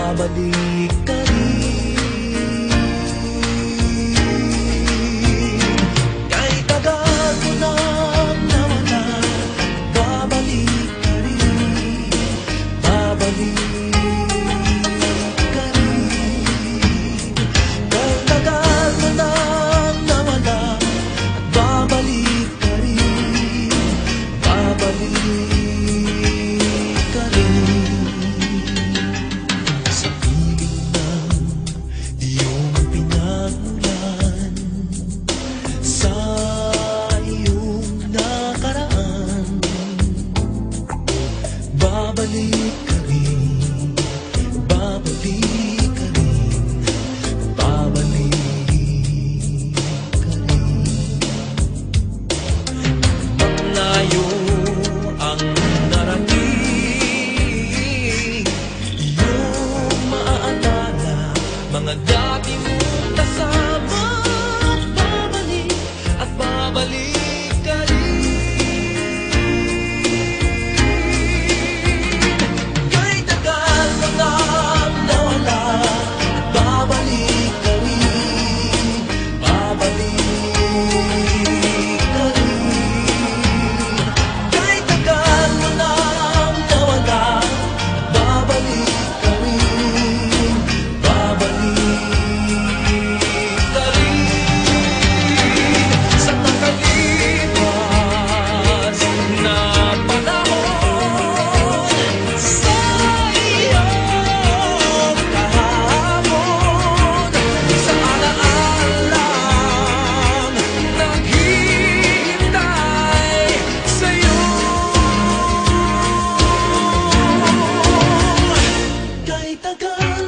babalik ka rin. Kahit tagal ko nang nawala, babalik ka rin, babalik ka rin. Kahit tagal ko nang nawala, babalik ka rin, babalik ka rin. Sa piling ng iyong pinagmulan, sa iyong nakaraan, babalik ka rin, babalik ka rin, babalik ka rin. Maglayo ang narating, iyong maaalala mga dati mong kasama. Babalik at babalik ka rin. Kahit tagal mo nang nawala, at babalik ka rin, babalik ka rin. Kahit tagal mo nang nawala, at babalik ka rin, babalik ka rin. Sa nakalipas na panahon, sa iyong kahapon, sa alaalang naghihintay sa'yo. Kahit tagal